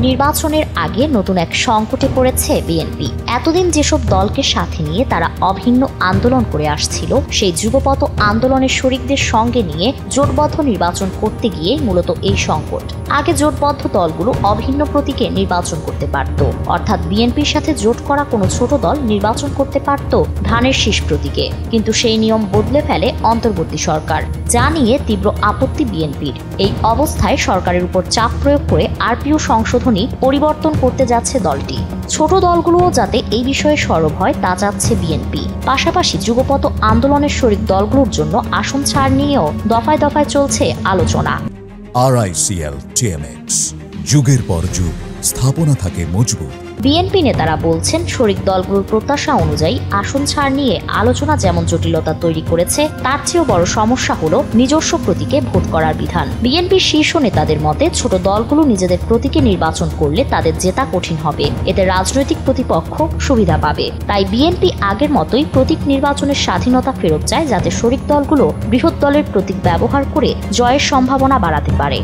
নির্বাচনের আগে নতুন এক সংকটে পড়েছে বিএনপি। এতদিন যেসব দলকে সাথে নিয়ে তারা অভিন্ন আন্দোলন করে আসছিল, সেই যুগপৎ আন্দোলনের শরিকদের সঙ্গে নিয়ে জোটবদ্ধ নির্বাচন করতে গিয়ে মূলত এই সংকট। আগে জোটবদ্ধ দলগুলো অভিন্ন প্রতীকে নির্বাচন করতে পারত, অর্থাৎ বিএনপির সাথে জোট করা কোনো ছোট দল নির্বাচন করতে পারত ধানের শীষ প্রতীকে। কিন্তু সেই নিয়ম বদলে ফেলে অন্তর্বর্তী সরকার, যা নিয়ে তীব্র আপত্তি বিএনপির। এই অবস্থায় সরকারের উপর চাপ প্রয়োগ করে আরপিও সংশোধনী পরিবর্তন করতে যাচ্ছে দলটি। ছোট দলগুলোও যাতে এই বিষয়ে সরব হয় তা চাচ্ছে বিএনপি। পাশাপাশি যুগপৎ আন্দোলনের শরিক দলগুলোর জন্য আসন ছাড় নিয়েও দফায় দফায় চলছে আলোচনা। RICL TMX, যুগের পর যুগ স্থাপনা থাকে মজবুত। বিএনপি নেতারা বলছেন, শরিক দলগুলোর প্রত্যাশা অনুযায়ী আসন ছাড় নিয়ে আলোচনা যেমন জটিলতা তৈরি করেছে, তার চেয়েও বড় সমস্যা হলো নিজস্ব প্রতীকে ভোট করার বিধান। বিএনপির শীর্ষ নেতাদের মতে, ছোট দলগুলো নিজেদের প্রতীকে নির্বাচন করলে তাদের জেতা কঠিন হবে, এতে রাজনৈতিক প্রতিপক্ষ সুবিধা পাবে। তাই বিএনপি আগের মতোই প্রতীক নির্বাচনের স্বাধীনতা ফেরত চায়, যাতে শরিক দলগুলো বৃহৎ দলের প্রতীক ব্যবহার করে জয়ের সম্ভাবনা বাড়াতে পারে।